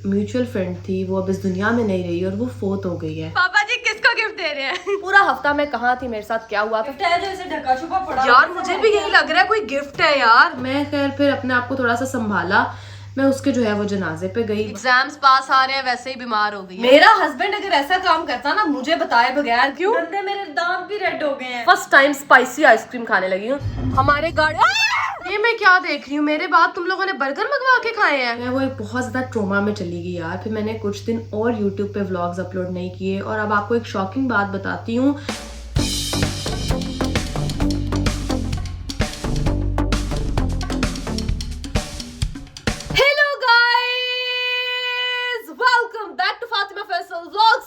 Mutual friend थी, वो अब इस दुनिया में नहीं रही और वो फोत हो गई है। पापा जी किसको गिफ्ट दे रहे हैं? पूरा हफ्ता मैं कहाँ थी, मेरे साथ क्या हुआ था? गिफ्ट है जो इसे ढका छुपा पड़ा यार मुझे भी यही लग रहा है कोई गिफ्ट है यार। मैं खैर फिर अपने आप को थोड़ा सा संभाला, मैं उसके जो है वो जनाजे पे गई। एग्जाम्स पास आ रहे हैं, वैसे ही बीमार हो गई है। मेरा हस्बैंड अगर ऐसा काम करता ना मुझे बताए बगैर, क्यों गंदे मेरे दांत भी रेड हो गए हैं। फर्स्ट टाइम स्पाइसी आइसक्रीम खाने लगी हूँ। हमारे गाड़ी, ये मैं क्या देख रही हूँ, मेरे बाद तुम लोगों ने बर्गर मंगवा के खाए हैं। मैं वो एक बहुत ज्यादा ट्रोमा में चली गई यार। फिर मैंने कुछ दिन और यूट्यूब पे व्लॉग्स अपलोड नहीं किए और अब आपको एक शॉकिंग बात बताती हूँ।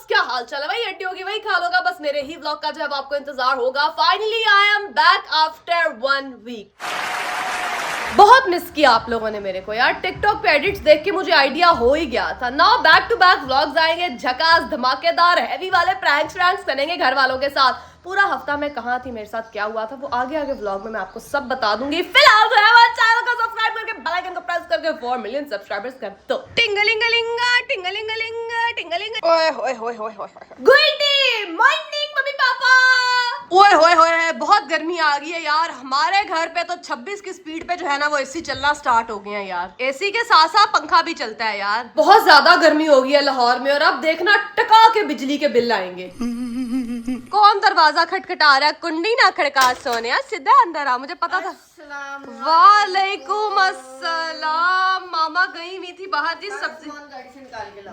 क्या हाल चाल है भाई? हड्डी होगी वही खा लोगा, बस मेरे ही व्लॉग का जो है आपको इंतजार होगा। Finally I am back after 1 week. बहुत मिस किया आप लोगों ने मेरे को यार। टिकटॉक पे एडिट्स देख के मुझे आइडिया हो ही गया था। Now back to back vlogs आएंगे, झकास धमाकेदार हैवी वाले प्रैंक्स करेंगे घर वालों के साथ। पूरा हफ्ता मैं कहाँ थी, मेरे साथ क्या हुआ था, वो आगे आगे व्लॉग में मैं आपको सब बता दूंगी। फिलहाल जो है वो चैनल को सब्सक्राइब करके बेल आइकन को प्रेस करके 4 मिलियन सब्सक्राइबर्स कर दो। टिंगलिंगलिंगा टिंगलिंगलिंगा टिंगलिंग। ओए होए होए होए होए, गुड मॉर्निंग मम्मी पापा। ओए होए होए, बहुत गर्मी आ गई है यार। हमारे घर पे तो 26 की स्पीड पे जो है ना वो एसी चलना स्टार्ट हो गए हैं यार। एसी के साथ साथ पंखा भी चलता है यार। बहुत ज्यादा गर्मी हो गई है लाहौर में और अब देखना टका के बिजली के बिल आएंगे। कौन दरवाजा खटखटा रहा है? कुंडी ना खड़का सोनिया, सीधा अंदर आ, मुझे पता था। वालेकुम अस्सलाम। मामा गई हुई थी बाहर जी, सब्जी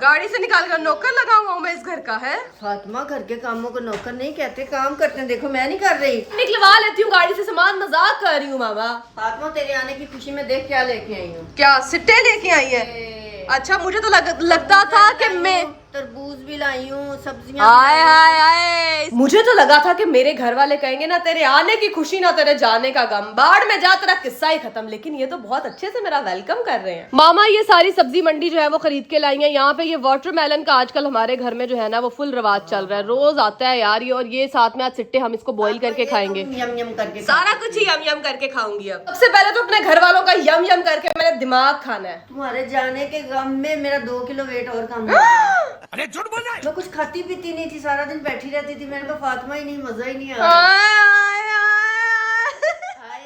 गाड़ी से निकाल कर नौकर लगा हुआ हूँ मैं इस घर का। है फातिमा, घर के कामों को नौकर नहीं कहते, काम करते हैं। देखो मैं नहीं कर रही, निकलवा लेती हूँ गाड़ी से सामान, मजाक कर रही हूँ मामा। फातिमा तेरे आने की खुशी में देख क्या लेके आई हूँ। क्या सिट्टे लेके आई है? अच्छा मुझे तो लगता था कि मैं तरबूज भी लाई हूँ, सब्जियाँ आए हाय हाय, मुझे तो लगा था कि मेरे घर वाले कहेंगे ना तेरे आने की खुशी ना तेरे जाने का गम, बाढ़ में जा तेरा किस्सा ही खत्म। लेकिन ये तो बहुत अच्छे से मेरा वेलकम कर रहे हैं। मामा ये सारी सब्जी मंडी जो है वो खरीद के लाई है। यहाँ पे ये वाटरमेलन का आजकल हमारे घर में जो है ना वो फुल रिवाज चल रहा है, रोज आता है यार ये। और ये साथ में आज सिट्टे हम इसको बॉईल करके खाएंगे, यम यम करके सारा कुछ ही यम यम करके खाऊंगी। अब सबसे पहले तो अपने घर वालों का यम यम करके मेरे दिमाग खाना है। तुम्हारे जाने के गम में मेरा 2 किलो वेट और कम हो गया। अरे झूठ बोल रहा है। मैं कुछ खाती पीती नहीं थी, सारा दिन बैठी रहती थी। मैंने कहा फातिमा ही नहीं, मजा ही नहीं आ रहा।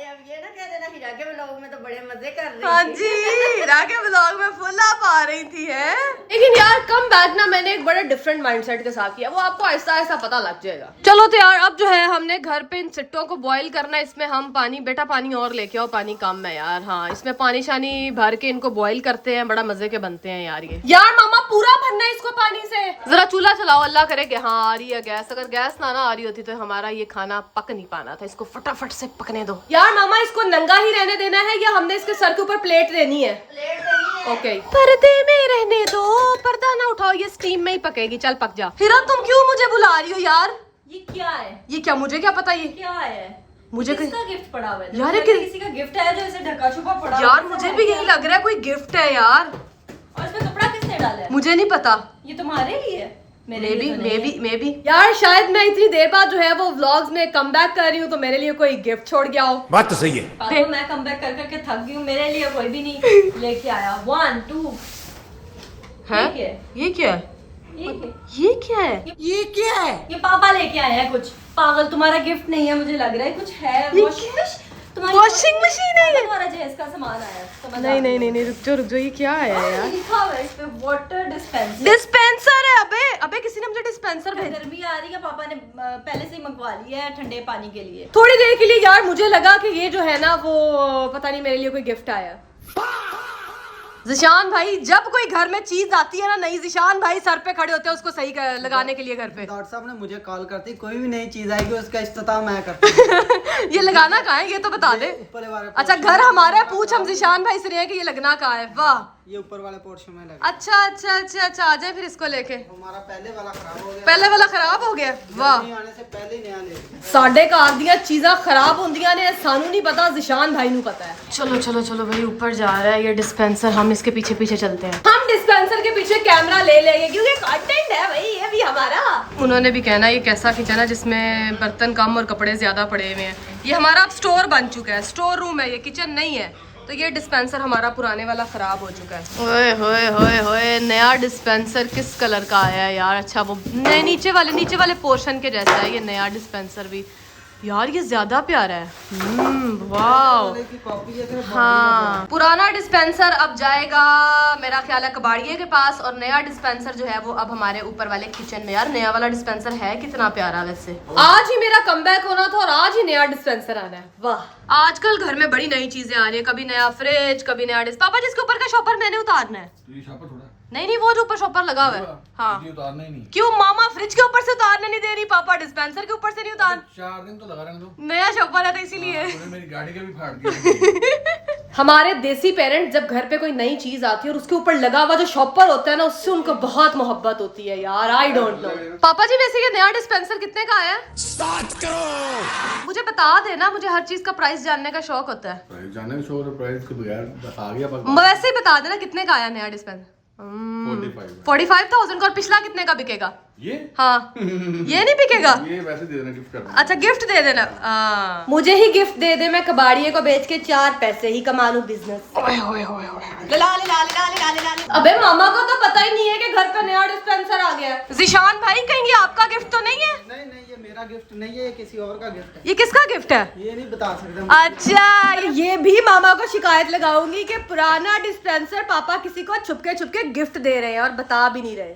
अब ये ना कह देना हीरा के व्लॉग में तो बड़े मजे कर रही हाँ थी। जी, हीरा के व्लॉग में फुल आप आ रही थी है। लेकिन यार कम बैक ना मैंने एक बड़े डिफरेंट माइंडसेट के साथ किया, वो आपको आहिस्ता आहिस्ता पता लग जाएगा। चलो तो यार अब जो है हमने घर पे इन सिट्टों को बॉईल करना है। इसमें हम पानी, बेटा पानी और लेके आओ, पानी कम है यार। हाँ इसमें पानी शानी भर के इनको बॉईल करते हैं, बड़ा मजे के बनते हैं यार ये। यार मामा पूरा भरना है इसको पानी से। जरा चूल्हा चलाओ, अल्लाह करे कि हाँ आ रही है गैस। अगर गैस ना आ रही होती तो हमारा ये खाना पक नहीं पाना था। इसको फटाफट से पकने दो। यार मामा इसको नंगा ही रहने देना है या हमने इसके सर के ऊपर प्लेट देनी है? प्लेट देनी है। ओके पर्दे में रहने दो, पर्दा ना उठाओ, ये स्टीम में ही पकेगी। चल पक जा। हीरा तुम क्यों मुझे बुला रही हो यार? ये क्या है? ये क्या, मुझे क्या पता ये क्या है? मुझे किसका गिफ्ट पड़ा हुआ है? यार, किसी का गिफ्ट है जो इसे ढका छुपा पड़ा यार हुआ है। मुझे भी यही लग रहा है कोई गिफ्ट है यार। और इसमें कपड़ा किसने डाला है? मुझे नहीं पता। ये तुम्हारे लिए है? मेरे लिए तो नहीं है। मे बी यार शायद मैं इतनी देर बाद जो है वो व्लॉग्स में कम बैक कर रही हूँ तो मेरे लिए कोई गिफ्ट छोड़ गया हो। बात तो सही है। पापा मैं कम बैक कर करके थक गई हूँ, मेरे लिए कोई भी नहीं लेके आया। 1 2 है ये क्या है? ये क्या है? ये क्या है? ये पापा लेके आए हैं कुछ। पागल, तुम्हारा गिफ्ट नहीं है मुझे लग रहा है, कुछ है। वॉशिंग मशीन है ये? तुम्हारा जहेज का सामान आया है, समझ आ नहीं गई। रुक जाओ ये क्या है यार? लिखा हुआ है इस पे वाटर डिस्पेंसर। डिस्पेंसर है। अबे किसी ने मुझे डिस्पेंसर भेजा। गर्मी आ रही है, पापा ने पहले से ही मंगवा लिया है ठंडे पानी के लिए। थोड़ी देर के लिए यार मुझे लगा कि ये जो है ना वो पता नहीं मेरे लिए कोई गिफ्ट आया। जिशान भाई, जब कोई घर में चीज आती है ना नई, जिशान भाई सर पे खड़े होते हैं उसको सही लगाने के लिए घर पे। डॉक्टर साहब ने मुझे कॉल करती, कोई भी नई चीज आएगी उसका इस्तेमाल मैं करता हूं। ये लगाना कहाँ है ये तो बता दे। ऊपर वाले अच्छा घर हमारा है, पूछ हम जिशान भाई से रहे हैं कि ये लगना कहाँ है। वाह, ये ऊपर वाले पोर्शन में लगा। अच्छा आ जाए फिर इसको लेके। हमारा पहले वाला खराब हो गया। पहले वाला खराब हो गया। वाह, गर्मी आने से पहले ही नया ले लिया। साढ़े घर दियां चीज़ां खराब होंदियां ने, सानू नहीं पता, जिशान भाई नू पता है। चलो भाई ऊपर जा रहा है ये डिस्पेंसर, हम इसके पीछे चलते हैं। हम डिस्पेंसर के पीछे कैमरा ले लेंगे क्योंकि कंटेंट है भाई ये भी हमारा। उन्होंने भी कहना ये कैसा किचन है जिसमें बर्तन कम और कपड़े ज्यादा पड़े हुए हैं। ये हमारा अब स्टोर बन चुका है, स्टोर रूम है ये, किचन नहीं है। तो ये डिस्पेंसर हमारा पुराने वाला खराब हो चुका है। ओए होए होए होए, नया डिस्पेंसर किस कलर का आया है यार? अच्छा वो नहीं, नीचे वाले पोर्शन के जैसा है ये नया डिस्पेंसर भी। यार ये ज्यादा प्यारा है। वाह। हाँ, पुराना डिस्पेंसर अब जाएगा मेरा ख्याल है कबाड़िए के पास, और नया डिस्पेंसर जो है वो अब हमारे ऊपर वाले किचन में। यार नया वाला डिस्पेंसर है कितना प्यारा वैसे। आज ही मेरा कमबैक होना था और आज ही नया डिस्पेंसर आना है। वाह, आजकल घर में बड़ी नई चीजें आ रही है, कभी नया फ्रिज, कभी नया पापा जिसके ऊपर का शॉपर मैंने उतारना है। नहीं वो जो ऊपर शॉपर लगा हुआ है। हाँ, क्यों मामा फ्रिज के ऊपर से उतारने नहीं दे रही, पापा डिस्पेंसर के ऊपर से नहीं उतार? 4 दिन तो लगा रहने दो, नया शॉपर है तो इसीलिए। मेरी गाड़ी का भी फाड़ दिया। हमारे देसी पेरेंट्स जब घर पे कोई नई चीज आती है और उसके ऊपर लगा हुआ जो शॉपर होता है ना, उससे उनको बहुत मोहब्बत होती है यार। I don't know. पापा जी वैसे ये नया डिस्पेंसर कितने का आया? 7 करोड़। मुझे बता देना, मुझे हर चीज का प्राइस जानने का शौक होता है। प्राइस जानने का शौक है, प्राइस के बगैर आ गया। वैसे ही बता देना कितने का आया नया डिस्पेंसर। 45,000 का। और पिछला कितने का बिकेगा ये? हाँ ये नहीं बिकेगा। ये वैसे दे देना, गिफ्ट करना। अच्छा गिफ्ट दे देना। मुझे ही गिफ्ट दे दे, मैं कबाड़िए को बेच के 4 पैसे ही कमा लूं बिजनेस। अबे मामा को तो पता ही नहीं है कि घर पे नया डिस्पेंसर आ गया है। जिशान भाई कहेंगे आपका गिफ्ट तो नहीं है? नहीं नहीं, ये मेरा गिफ्ट नहीं है, ये किसी और का गिफ्ट है। ये किसका गिफ्ट है? ये नहीं बता सकता। अच्छा, ये भी मामा को शिकायत लगाऊंगी कि पुराना डिस्पेंसर पापा किसी को छुपके छुपके गिफ्ट दे रहे हैं और बता भी नहीं रहे।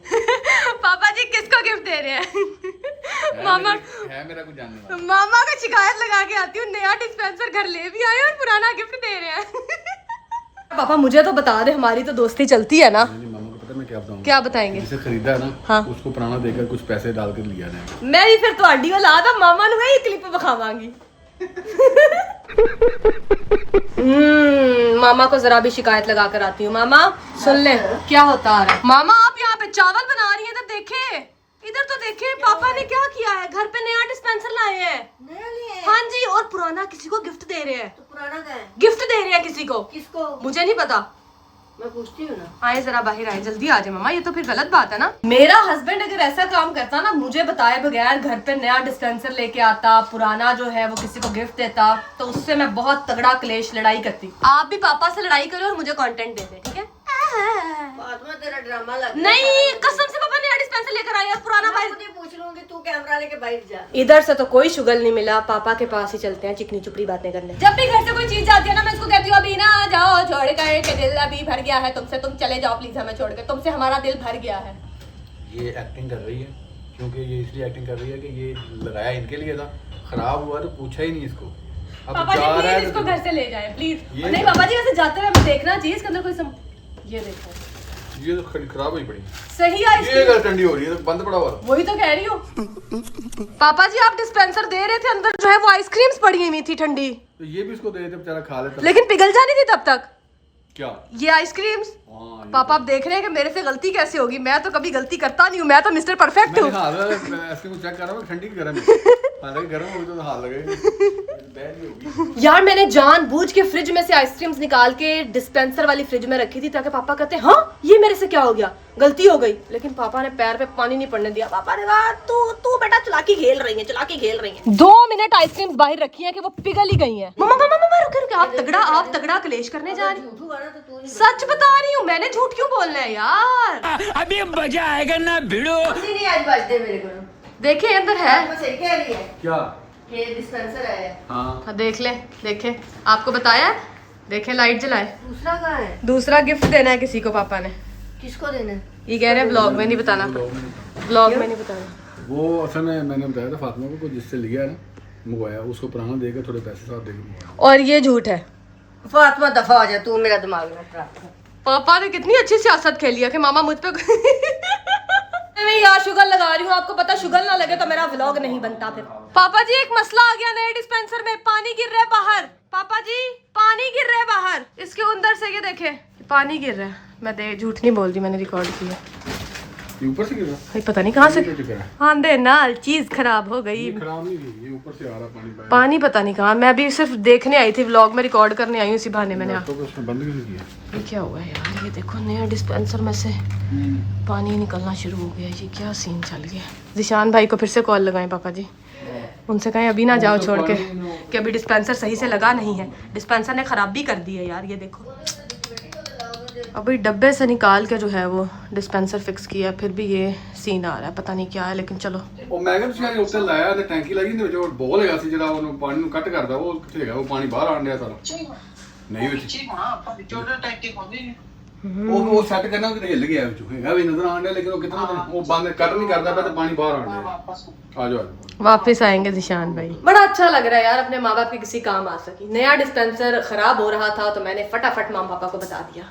पापा जी किसको गिफ्ट दे रहे हैं? मामा है मेरा कुछ जानने वाला। मामा का शिकायत लगा के आती हूँ, नया डिस्पेंसर घर ले भी आए और पुराना गिफ्ट दे रहे हैं। पापा मुझे तो बता दे, हमारी तो दोस्ती चलती है ना। मामा को पता मैं क्या बताऊंगा? क्या बताएंगे? जिसे खरीदा है ना, हाँ। उसको पुराना देकर कुछ पैसे डाल कर लिया है। मैं भी फिर ਤੁਹਾਡੀ वाला था मामा नु यही क्लिप बखावांगी। मामा को जरा भी शिकायत लगा कर आती हूँ। मामा सुन ले क्या होता आ रहा है। मामा आप यहाँ पे चावल बना रही हैं, इधर देखे, इधर तो देखे पापा ने क्या किया है। घर पे नया डिस्पेंसर लाए हैं। नया लिए हैं? हाँ जी, और पुराना किसी को गिफ्ट दे रहे हैं। तो पुराना का है? गिफ्ट दे रहे हैं किसी को। किसको? मुझे नहीं पता। मैं पूछती हूँ ना। आए जरा बाहर आए, जल्दी आ जाए मामा, ये तो फिर गलत बात है ना। मेरा हस्बैंड अगर ऐसा काम करता ना, मुझे बताए बगैर घर पे नया डिस्पेंसर लेके आता, पुराना जो है वो किसी को गिफ्ट देता, तो उससे मैं बहुत तगड़ा क्लेश लड़ाई करती। आप भी पापा से लड़ाई करो और मुझे कंटेंट दे दे, ठीक है? फातिमा तेरा ड्रामा लग नहीं कसम से पापा नया डिस्पेंसर लेकर आए और पुराना भाई। मैं पूछ लूंगी, तू कैमरा लेके बाहर जा। इधर से तो कोई शुगल नहीं मिला, पापा के पास ही चलते हैं चिकनी चुपड़ी बातें करने। जब भी घर से कोई चीज जाती है ना, मैं इसको कहती हूँ अभी ना जाओ छोड़ कर के दिल अभी भर गया है तुमसे, तुम चले जाओ प्लीज हमें छोड़ के, तुमसे हमारा दिल भर गया है। ये एक्टिंग कर रही है, क्योंकि ये इसलिए एक्टिंग कर रही है कि ये लगाया इनके लिए था, खराब हुआ तो पूछा ही नहीं इसको। अब पापा जी जा रहा प्लीज है इसको तो घर से ले जाए प्लीज। ये नहीं पापा जी वैसे जाते हुए हमें देखना चाहिए इसके अंदर कोई ये देखो ये तो खराब हुई पड़ी। सही ये आइसक्रीम अगर ठंडी हो रही है तो बंद पड़ा हुआ। वही तो कह रही हूँ। पापा जी आप डिस्पेंसर दे रहे थे, अंदर जो है वो आइसक्रीम्स पड़ी हुई थी ठंडी, तो ये भी इसको दे देते बेचारा खा लेता। लेकिन पिघल जानी थी तब तक क्या ये आइसक्रीम्स। हाँ, ये पापा आप देख रहे हैं कि मेरे से गलती कैसे होगी। मैं तो कभी गलती करता नहीं हूँ, मैं तो मिस्टर परफेक्ट मैंने हूँ। ऐसे चेक कर रहा हूँ ठंडी की गर्म है। हालांकि गर्म होगी तो हाथ लगेगा, बैड ही होगी। यार मैंने जानबूझ के फ्रिज में से आइसक्रीम्स निकाल के डिस्पेंसर वाली फ्रिज में रखी थी ताकि पापा कहते हाँ ये मेरे से क्या हो गया, गलती हो गई। लेकिन पापा ने पैर पे पानी नहीं पड़ने दिया। पापा ने कहा तू बेटा चलाकी खेल रही है, चलाकी खेल रही है। 2 मिनट आइसक्रीम्स बाहर रखी हैं कि वो पिघल ही गई हैं। मम्मा मम्मा मम्मा रुके रुके, आप तगड़ा क्लेश करने जा रही। झूठ हुआ ना तो तू नहीं सच बता रही हूँ, मैंने झूठ क्यों बोलना है यार। अभी मजा आएगा ना भिड़ो। बोलती नहीं। आज बच दे मेरे को। देखे अंदर है। मैं सही कह रही है क्या? ये डिस्पेंसर है। हाँ हाँ, देख ले देखे, आपको बताया, देखे लाइट जलाए। दूसरा कहाँ है? दूसरा गिफ्ट देना है किसी को पापा ने। किसको देना है? ये कह रहे हैं ब्लॉग में नहीं बताना, ब्लॉग में नहीं बताना। वो असल में मैंने बताया था फातिमा को जिससे लिया ना मंगवाया, उसको पुराना देकर थोड़े पैसे साथ देकर। और ये झूठ है। फातिमा दफा हो जा, तू मेरा दिमाग ना खराब कर। पापा ने कितनी अच्छी सियासत खेली है कि मामा मुझ पे मैं यार शुगर लगा रही हूँ, आपको पता शुगर ना लगे तो मेरा व्लॉग नहीं बनता फिर। पापा जी एक मसला आ गया नए डिस्पेंसर में, पानी गिर रहा है बाहर। पापा जी पानी गिर रहा है बाहर, इसके अंदर से ये देखे पानी गिर रहा है। मैं झूठ नहीं बोल रही, मैंने रिकॉर्ड किया। ये ऊपर से गिर रहा भाई पता नहीं कहाँ से है गिरा है। आंधे नाल चीज खराब हो गई। ये खराब नहीं हुई, ये ऊपर से आ रहा पानी बाहर। पानी पता नहीं कहाँ, मैं अभी सिर्फ देखने आई थी, व्लॉग में रिकॉर्ड करने आई हूँ, इसी बहाने मैंने। तो उसने बंद भी नहीं किया। ये क्या हुआ है यार, ये देखो नया डिस्पेंसर में से पानी निकलना शुरू हो गया, ये क्या सीन चल गया। जिशान भाई को फिर से कॉल लगाएं पापा जी, उनसे कहें अभी ना जाओ छोड़ के, कि अभी डिस्पेंसर सही से लगा नहीं है, डिस्पेंसर ने खराब भी कर दी है यार। ये देखो अभी डब्बे से निकाल के जो है वो डिस्पेंसर फिक्स किया, फिर भी ये सीन आ रहा है, पता नहीं क्या है, लेकिन चलो। ਉਹ ਮੈਂ ਕਿਹਾ ਤੁਸੀਂ ਉੱਤੇ ਲਾਇਆ ਤੇ ਟੈਂਕੀ ਲੱਗੀ ਨੇ ਜੋ ਬੋਲ ਹੈਗਾ ਸੀ ਜਿਹੜਾ ਉਹਨੂੰ ਪਾਣੀ ਨੂੰ ਕੱਟ ਕਰਦਾ, ਉਹ ਕਿੱਥੇ ਹੈਗਾ? ਉਹ ਪਾਣੀ ਬਾਹਰ ਆਣ ਡਿਆ ਸਾਰਾ ਨਹੀਂ ਵਿੱਚ ਉਹ ਸੈੱਟ ਕਰਨਾ ਕਿ ਹਿੱਲ ਗਿਆ ਵਿੱਚੋਂ, ਹੈਗਾ ਵੀ ਨਜ਼ਰ ਆਣ ਡਿਆ, ਲੇਕਿਨ ਉਹ ਕਿਤਨਾ ਉਹ ਬੰਦ ਕੱਟ ਨਹੀਂ ਕਰਦਾ ਪਿਆ ਤੇ ਪਾਣੀ ਬਾਹਰ ਆਣ ਡਿਆ। ਆ जाओ वापस आएंगे जिशान भाई। बड़ा अच्छा लग रहा है यार, अपने माँ बाप के किसी काम आ सकी। नया डिस्पेंसर खराब हो रहा था तो मैंने फटाफट माँ पापा को बता दिया।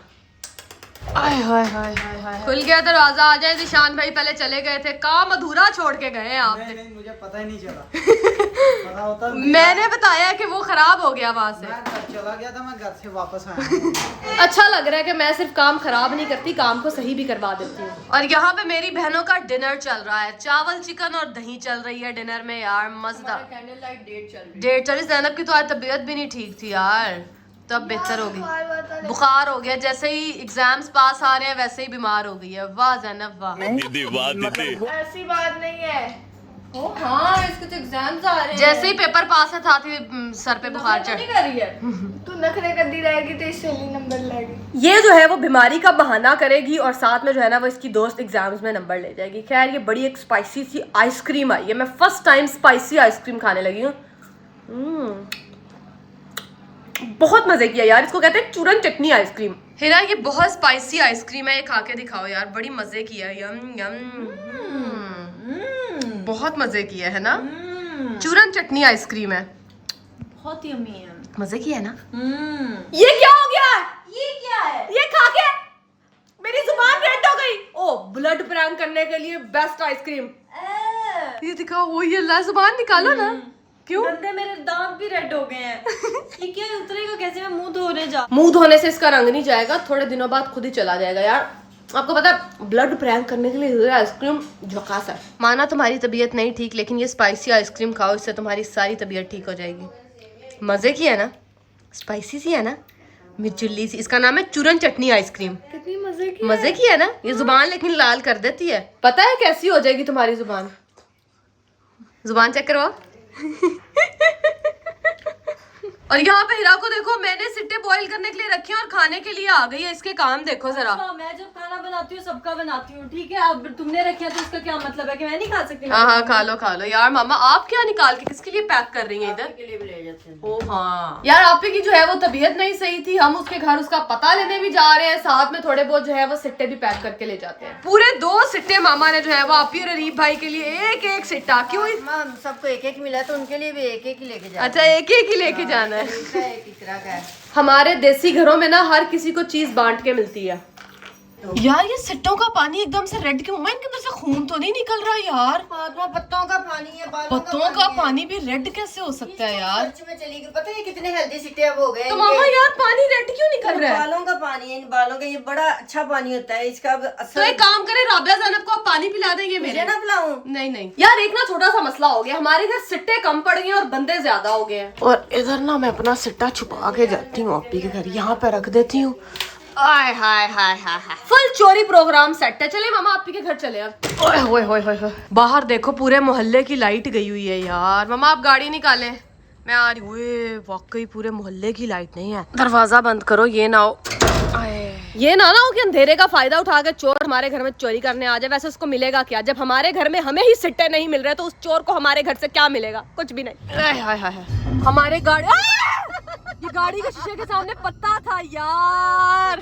आय हाय हाय हाय हाय, खुल गया दरवाजा। आ जाए जिशान भाई, पहले चले गए थे, काम अधूरा छोड़ के गए हैं आप। नहीं, मुझे पता ही नहीं चला। पता होता मैंने बताया कि वो खराब हो गया वहां से। मैं घर चला गया था, मैं घर से वापस आया। अच्छा लग रहा है कि मैं सिर्फ काम खराब नहीं करती, काम को सही भी करवा देती हूँ। और यहाँ पे मेरी बहनों का डिनर चल रहा है, चावल चिकन और दही चल रही है डिनर में यार, मजेदार। कैंडल लाइट डेट चल रही डेढ़ चली। जैनब की तो आज तबीयत भी नहीं ठीक थी यार, तब बेहतर होगी, बुखार हो गया, जैसे ही एग्जाम्स पास आ रहे हैं वैसे ही बीमार हो गई है। वाह जैनब वाह। ऐसी बात नहीं है। ओ हाँ, इसके तो एग्जाम्स आ रहे हैं। जैसे ही पेपर पास है था सर पे बुखार चढ़। नहीं कर रही है तू नखरे करती रहेगी तो इससे नहीं नंबर लाएगी। ये जो है वो बीमारी का बहाना करेगी और साथ में जो है ना वो इसकी दोस्त एग्जाम्स में नंबर ले जाएगी। खैर ये बड़ी एक स्पाइसी सी आइसक्रीम आई है, मैं फर्स्ट टाइम स्पाइसी आइसक्रीम खाने लगी हूँ। बहुत मजे किया यार, इसको कहते हैं चूरन चटनी आइसक्रीम। हिना ये बहुत स्पाइसी आइसक्रीम है, ये खा के दिखाओ यार, बड़ी मजे की है। यम यम बहुत मजे की है ना, चूरन चटनी आइसक्रीम है, बहुत यम्मी है। मजे की है ना। ये क्या हो गया? ये क्या है? ये खा के मेरी जुबान रेड हो गई। ओ ब्लड प्रैंक करने के लिए बेस्ट आइसक्रीम। ये दिखाओ, वो ये ला जुबान निकालो ना। क्यों? गंदे मेरे दांत भी रेड हो गए हैं। ये क्या उतरेगा कैसे? मैं मुंह धोने जा। मुंह धोने से इसका रंग नहीं जाएगा, थोड़े दिनों बाद खुद ही चला जाएगा यार। आपको पता है ब्लड प्रैंक करने के लिए आइसक्रीम झकास है। माना तुम्हारी तबीयत नहीं ठीक, लेकिन ये स्पाइसी आइसक्रीम खाओ, इससे तुम्हारी सारी तबीयत ठीक हो जाएगी। मजे की है ना, स्पाइसी सी है ना, मिर्चुल्ली सी। इसका नाम है चूरन चटनी आइसक्रीम। कितनी मजे की है ना। ये जुबान लेकिन लाल कर देती है। पता है कैसी हो जाएगी तुम्हारी जुबान? जुबान चेक करवाओ। और यहाँ पे हिरा को देखो, मैंने सिट्टे बॉईल करने के लिए रखे हैं और खाने के लिए आ गई है। इसके काम देखो जरा। मैं जब खाना बनाती हूँ सबका बनाती हूँ, ठीक है? अब तुमने रखा तो इसका क्या मतलब है कि मैं नहीं खा सकती? हाँ हाँ खा लो यार। मामा आप क्या निकाल के किसके लिए पैक कर रही हैं इधर? के लिए भी ले जाते हैं। ओ हाँ यार, आपी की जो है वो तबीयत नहीं सही थी, हम उसके घर उसका पता लेने भी जा रहे हैं, साथ में थोड़े बहुत जो है वो सिट्टे भी पैक करके ले जाते हैं। पूरे 2 सिट्टे मामा ने जो है वो आपी और अरीब भाई के लिए एक एक सिट्टा। क्यों? सबको एक एक मिला तो उनके लिए भी एक एक ही लेके जाना। अच्छा एक एक ही लेके जाना है। एक ही तरह का है। हमारे देसी घरों में ना हर किसी को चीज बांट के मिलती है। यार ये सिट्टों का पानी एकदम से रेड क्यों? इनके अंदर से खून तो नहीं निकल रहा यार। पत्तों का पानी है, पत्तों का पानी भी रेड कैसे हो सकता है यार? में चली गई। पता है कितने हेल्दी सिट्टे अब हो गए। तो मामा यार पानी रेड क्यों निकल रहा है? बालों का पानी है, इन बालों का ये बड़ा अच्छा पानी होता है, इसका अब तो असर। एक काम करें, राबिया ज़ैनब को आप पानी पिला देंगे मेरे? ना पिलाऊं? नहीं यार, एक ना छोटा सा मसला हो गया, हमारे घर सिट्टे कम पड़ गए और बंदे ज्यादा हो गए हैं। और इधर ना मैं अपना सिट्टा छुपा के जाती हूँ अपी के घर, यहाँ पे रख देती हूँ। आय हाय हाय हाय हाय, फुल चोरी प्रोग्राम सेट है। चले मामा आपी के घर चले अब। ओए होए होए होए, बाहर देखो पूरे मोहल्ले की लाइट गई हुई है यार। मामा आप गाड़ी निकालें, मैं आ रही हूँ। वाकई पूरे मोहल्ले की लाइट नहीं है। दरवाजा बंद करो, ये ना हो कि अंधेरे का फायदा उठा के चोर हमारे घर में चोरी करने आ जाए। वैसे उसको मिलेगा क्या जब हमारे घर में हमें ही सिट्टे नहीं मिल रहे, तो उस चोर को हमारे घर से क्या मिलेगा? कुछ भी नहीं। हाय हाय हाय, हमारे ये गाड़ी के शीशे के सामने पत्ता था यार।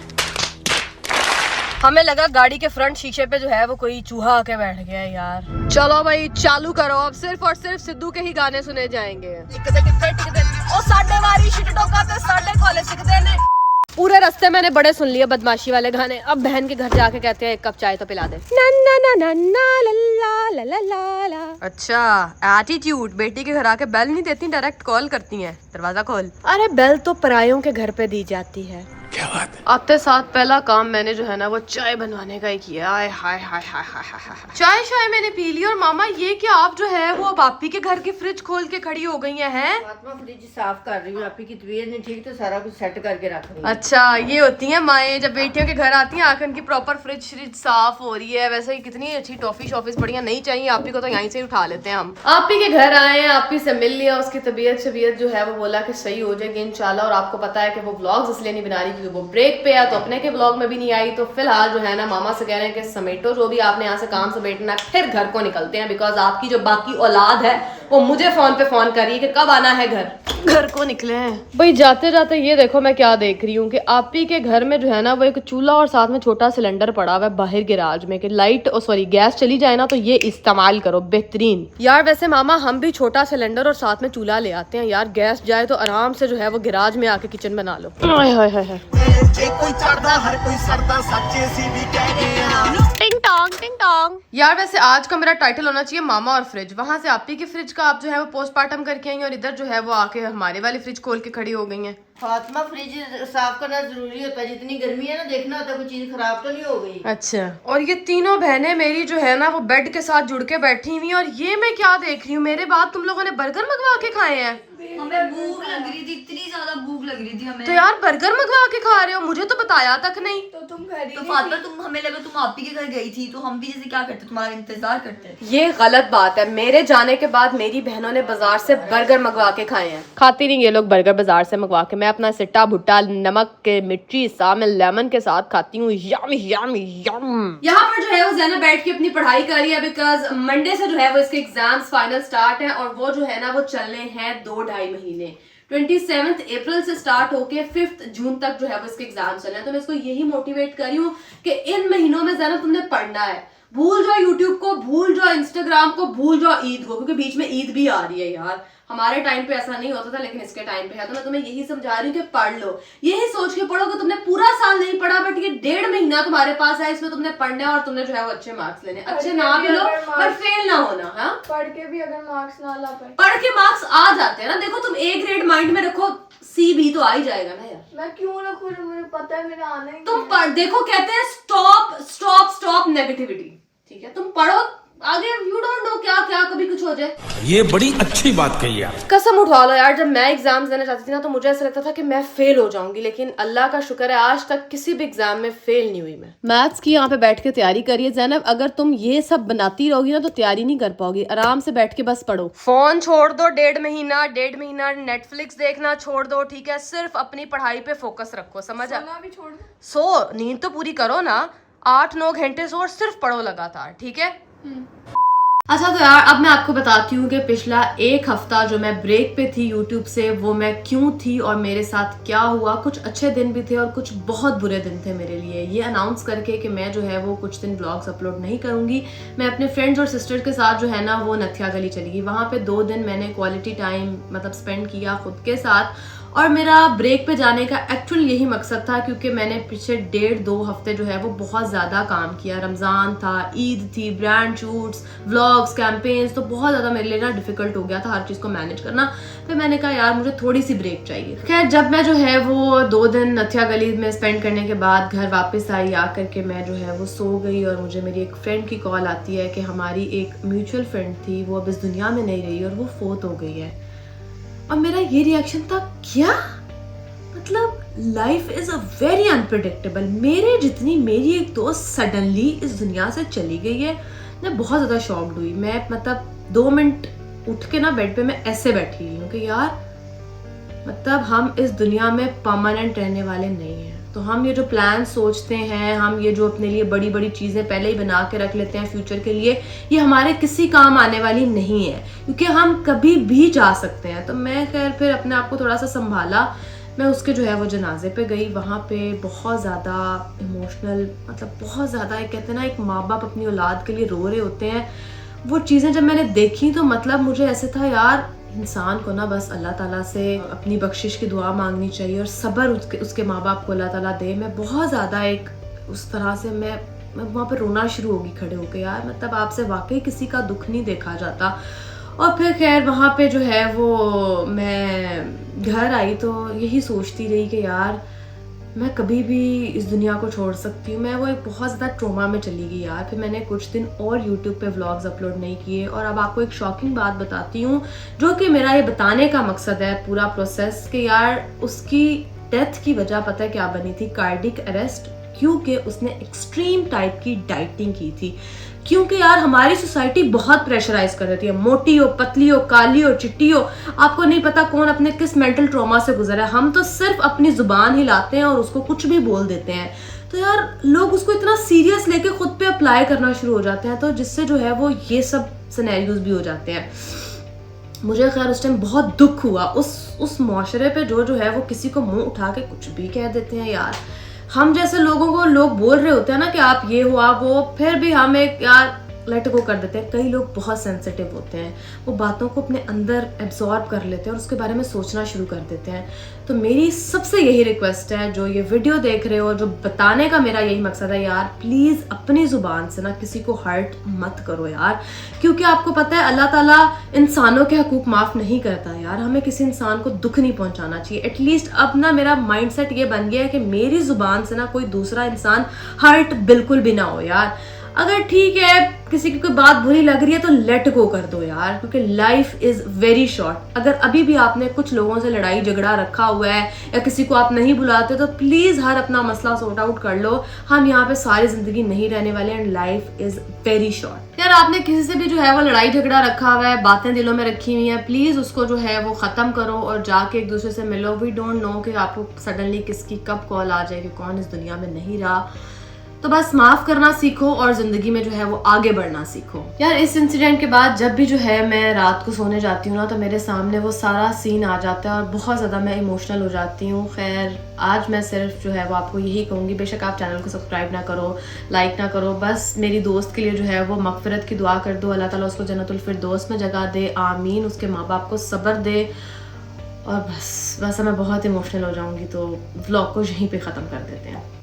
हमें लगा गाड़ी के फ्रंट शीशे पे जो है वो कोई चूहा आके बैठ गया है यार। चलो भाई चालू करो, अब सिर्फ और सिर्फ सिद्धू के ही गाने सुने जाएंगे। पूरे रास्ते मैंने बड़े सुन लिए बदमाशी वाले गाने। अब बहन के घर जाके कहते हैं एक कप चाय तो पिला दे। अच्छा एटीट्यूड, बेटी के घर आके बेल नहीं देती, डायरेक्ट कॉल करती हैं, दरवाजा खोल। अरे बेल तो परायों के घर पे दी जाती है। क्या बात है। आते साथ पहला काम मैंने जो है ना वो चाय बनवाने का ही किया। आय हाय हाय हाय हाय हाय। चाय शाय मैंने पी ली। और मामा ये क्या आप जो है वो बापी के घर की फ्रिज खोल के खड़ी हो गई हैं? फातिमा फ्रिज साफ कर रही हूँ, आपकी की तबीयत नहीं ठीक तो सारा कुछ सेट करके रख रही हूँ। अच्छा ये होती है माएँ, जब बेटियों के घर आती हैं आकर उनकी प्रॉपर फ्रिज साफ हो रही है। वैसे ही कितनी अच्छी टॉफी शॉफीज बढ़िया नहीं चाहिए आपी को तो यहीं से उठा लेते हैं हम। आपी के घर आए हैं, आपी से मिल लिया, उसकी तबीयत जो है वो बोला कि सही हो जाएगी इंशाल्लाह। और आपको पता है कि वो व्लॉग्स इसलिए नहीं बना रही क्योंकि वो ब्रेक पे है, तो अपने के व्लॉग में भी नहीं आई। तो फिलहाल जो है ना मामा से कह रहे हैं कि समेटो जो भी आपने यहाँ से काम समेटना है, फिर घर को निकलते हैं। बिकॉज आपकी जो बाकी औलाद है वो मुझे फोन पे फोन कर रही है कि कब आना है घर को निकले हैं। भाई जाते जाते ये देखो मैं क्या देख रही हूँ कि आपी के घर में जो है ना वो एक चूल्हा और साथ में छोटा सिलेंडर पड़ा हुआ है बाहर गैराज में कि लाइट गैस चली जाए ना तो ये इस्तेमाल करो, बेहतरीन। यार वैसे मामा हम भी छोटा सिलेंडर और साथ में चूल्हा ले आते हैं यार, गैस जाए तो आराम से जो है वो गैराज में आके किचन बना लो। टिंग टोंग। यार वैसे आज का मेरा टाइटल होना चाहिए मामा और फ्रिज। वहां से आपी की फ्रिज का आप जो है वो पोस्टमार्टम करके आई और इधर जो है वो आके हमारे वाली फ्रिज खोल के खड़ी हो गई हैं। फातिमा फ्रिज साफ करना जरूरी होता है, जितनी गर्मी है ना देखना होता है कोई चीज खराब तो नहीं हो गई। अच्छा और ये तीनों बहनें मेरी जो है ना वो बेड के साथ जुड़ के बैठी हुई। और ये मैं क्या देख रही हूँ, मेरे बाद तुम लोगों ने बर्गर मंगवा के खाए हैं। हमें भूख लग रही थी, इतनी ज्यादा भूख लग रही थी हमें। तो यार बर्गर मंगवा के खा रहे हो, मुझे तो बताया तक नहीं। तो तुम घर तो फातिमा तुम हमें लगा तुम आपी के घर गई थी तो हम भी जैसे क्या करते तुम्हारा इंतजार करते। ये गलत बात है, मेरे जाने के बाद मेरी बहनों ने बाजार से बर्गर मंगवा के खाए हैं। खाती नहीं ये लोग बर्गर बाजार से मंगवा के, मैं अपना सिट्टा भुट्टा नमक के मिर्ची शामिल लेमन के साथ खाती हूँ। यम यम यम। यहाँ पर जो है वो ज़ैनब बैठ के अपनी पढ़ाई कर रही है बिकॉज मंडे से जो है वो इसके एग्जाम्स फाइनल स्टार्ट है और वो जो है ना वो चलने हैं 2-2.5 महीने। 27 अप्रैल से स्टार्ट होके 5 जून तक जो है वो इसके एग्जाम चल रहे हैं। तो मैं इसको यही मोटिवेट कर रही हूँ कि इन महीनों में ज़रा तुमने पढ़ना है। भूल जाओ यूट्यूब को, भूल जाओ इंस्टाग्राम को, भूल जाओ ईद को, क्योंकि बीच में ईद भी आ रही है यार। हमारे टाइम पे ऐसा नहीं होता था लेकिन इसके टाइम पे है। तो मैं तुम्हें यही समझा रही हूँ कि पढ़ लो, यही सोच के पढ़ो कि तुमने पूरा साल नहीं पढ़ा बट ये 1.5 महीना तुम्हारे पास है, इसमें तुमने पढ़ना है और तुमने जो है वो अच्छे मार्क्स लेने। अच्छे ना भी लो बट फेल ना होना। हाँ पढ़ के भी अगर मार्क्स ना ला पाए, पढ़ के मार्क्स आ जाते हैं ना। देखो तुम A ग्रेड माइंड में रखो, C भी तो आ ही जाएगा ना यार। मैं क्यों रखूं जब मुझे पता है मेरा आना ही तुम नहीं पढ़, देखो कहते हैं स्टॉप नेगेटिविटी। ठीक है तुम पढ़ो आगे, यू डोंट नो क्या क्या कभी कुछ हो जाए। ये बड़ी अच्छी बात कही आप। कसम उठवा लो यार, जब मैं एग्जाम्स देना चाहती थी ना तो मुझे ऐसा लगता था कि मैं फेल हो जाऊंगी, लेकिन अल्लाह का शुक्र है आज तक किसी भी एग्जाम में फेल नहीं हुई मैं। मैथ्स की यहाँ पे बैठ के तैयारी करिए ज़ैनब, अगर तुम ये सब बनाती रहोगी ना तो तैयारी नहीं कर पाओगी। आराम से बैठ के बस पढ़ो। फोन छोड़ दो 1.5 महीना, नेटफ्लिक्स देखना छोड़ दो। ठीक है सिर्फ अपनी पढ़ाई पे फोकस रखो, समझ आ? सोना भी छोड़ दो। सो नींद तो पूरी करो ना, 8-9 घंटे सो और सिर्फ पढ़ो लगातार। ठीक है अच्छा तो यार अब मैं आपको बताती हूँ कि पिछला 1 हफ्ता जो मैं ब्रेक पे थी यूट्यूब से वो मैं क्यों थी और मेरे साथ क्या हुआ। कुछ अच्छे दिन भी थे और कुछ बहुत बुरे दिन थे मेरे लिए। ये अनाउंस करके कि मैं जो है वो कुछ दिन ब्लॉग्स अपलोड नहीं करूँगी, मैं अपने फ्रेंड्स और सिस्टर के साथ जो है ना वो नथिया गली चली गई। वहाँ पे 2 दिन मैंने क्वालिटी टाइम मतलब स्पेंड किया खुद के साथ। और मेरा ब्रेक पे जाने का एक्चुअल यही मकसद था क्योंकि मैंने पिछले 1.5-2 हफ्ते जो है वो बहुत ज़्यादा काम किया। रमज़ान था, ईद थी, ब्रांड शूट्स, व्लॉग्स, कैंपेन्स, तो बहुत ज़्यादा मेरे लिए ना डिफ़िकल्ट हो गया था हर चीज़ को मैनेज करना। फिर मैंने कहा यार मुझे थोड़ी सी ब्रेक चाहिए। खैर जब मैं जो है वो 2 दिन नथिया गली में स्पेंड करने के बाद घर वापस आई, आकर के मैं जो है वो सो गई और मुझे मेरी एक फ्रेंड की कॉल आती है कि हमारी एक म्यूचुअल फ्रेंड थी वो अब इस दुनिया में नहीं रही और वो फोत हो गई है। और मेरा ये रिएक्शन था क्या मतलब life is a very unpredictable. मेरी एक दोस्त सडनली इस दुनिया से चली गई है। मैं बहुत ज़्यादा शॉक्ड हुई। मैं मतलब 2 मिनट उठ के ना बेड पे मैं ऐसे बैठी हुई हूँ कि यार मतलब हम इस दुनिया में परमानेंट रहने वाले नहीं हैं। तो हम ये जो प्लान सोचते हैं, हम ये जो अपने लिए बड़ी बड़ी चीज़ें पहले ही बना के रख लेते हैं फ्यूचर के लिए, ये हमारे किसी काम आने वाली नहीं है क्योंकि हम कभी भी जा सकते हैं। तो मैं खैर फिर अपने आप को थोड़ा सा संभाला, मैं उसके जो है वो जनाजे पे गई। वहाँ पे बहुत ज़्यादा इमोशनल मतलब बहुत ज़्यादा एक कहते हैं ना एक माँ बाप अपनी औलाद के लिए रो रहे होते हैं। वो चीज़ें जब मैंने देखी तो मतलब मुझे ऐसे था यार इंसान को ना बस अल्लाह ताला से अपनी बख्शिश की दुआ मांगनी चाहिए और सब्र उसके माँ बाप को अल्लाह ताला दे। मैं बहुत ज़्यादा एक उस तरह से मैं वहाँ पे रोना शुरू होगी खड़े होकर यार मतलब आपसे वाकई किसी का दुख नहीं देखा जाता। और फिर खैर वहाँ पे जो है वो मैं घर आई तो यही सोचती रही कि यार मैं कभी भी इस दुनिया को छोड़ सकती हूँ। मैं वो एक बहुत ज़्यादा ट्रोमा में चली गई यार। फिर मैंने कुछ दिन और YouTube पे व्लॉग्स अपलोड नहीं किए, और अब आपको एक शॉकिंग बात बताती हूँ, जो कि मेरा ये बताने का मकसद है पूरा प्रोसेस, कि यार उसकी डेथ की वजह पता है क्या बनी थी? कार्डिक अरेस्ट, क्योंकि उसने एक्सट्रीम टाइप की डाइटिंग की थी। क्योंकि यार हमारी सोसाइटी बहुत प्रेशराइज कर देती है, मोटी हो, पतली हो, काली हो, चिट्टी हो, आपको नहीं पता कौन अपने किस मेंटल ट्रॉमा से गुजरा है। हम तो सिर्फ अपनी जुबान हिलाते हैं और उसको कुछ भी बोल देते हैं, तो यार लोग उसको इतना सीरियस लेके खुद पे अप्लाई करना शुरू हो जाते हैं, तो जिससे जो है वो ये सब सिनेरियोज भी हो जाते हैं। मुझे खैर उस टाइम बहुत दुख हुआ उस मुआशरे पे जो है वो किसी को मुंह उठा के कुछ भी कह देते हैं यार। हम जैसे लोगों को लोग बोल रहे होते हैं ना कि आप ये हो आप वो, फिर भी हम एक यार लेट गो कर देते हैं। कई लोग बहुत सेंसिटिव होते हैं, वो बातों को अपने अंदर एब्जॉर्ब कर लेते हैं और उसके बारे में सोचना शुरू कर देते हैं। तो मेरी सबसे यही रिक्वेस्ट है, जो ये वीडियो देख रहे हो, जो बताने का मेरा यही मकसद है यार, प्लीज़ अपनी ज़ुबान से ना किसी को हर्ट मत करो यार। क्योंकि आपको पता है अल्लाह ताला इंसानों के हकूक़ माफ़ नहीं करता यार। हमें किसी इंसान को दुख नहीं पहुंचाना चाहिए। एटलीस्ट अब ना मेरा माइंडसेट ये बन गया है कि मेरी ज़ुबान से ना कोई दूसरा इंसान हर्ट बिल्कुल भी ना हो यार। अगर ठीक है किसी की कोई बात बुरी लग रही है तो लेट गो कर दो यार, क्योंकि लाइफ इज वेरी शॉर्ट। अगर अभी भी आपने कुछ लोगों से लड़ाई झगड़ा रखा हुआ है या किसी को आप नहीं बुलाते, तो प्लीज हर अपना मसला सॉर्ट आउट कर लो। हम यहाँ पे सारी जिंदगी नहीं रहने वाले and life is very short. यार आपने किसी से भी जो है वो लड़ाई झगड़ा रखा हुआ है, बातें दिलों में रखी हुई है, प्लीज उसको जो है वो खत्म करो और जाके एक दूसरे से मिलो। वी डोंट नो कि आपको सडनली किसकी कब कॉल आ जाए कि कौन इस दुनिया में नहीं रहा। तो बस माफ करना सीखो और जिंदगी में जो है वो आगे बढ़ना सीखो। यार इस इंसिडेंट के बाद जब भी जो है मैं रात को सोने जाती हूँ ना, तो मेरे सामने वो सारा सीन आ जाता है और बहुत ज़्यादा मैं इमोशनल हो जाती हूँ। खैर आज मैं सिर्फ जो है वो आपको यही कहूँगी, बेशक आप चैनल को सब्सक्राइब ना करो, लाइक ना करो, बस मेरी दोस्त के लिए जो है वो मगफिरत की दुआ कर दो, अल्लाह ताला उसको जन्नतुल फिरदौस में जगह दे, आमीन। उसके माँ बाप को सब्र दे। और बस मैं बहुत इमोशनल हो जाऊँगी, तो व्लॉग को यहीं पे ख़त्म कर देते हैं।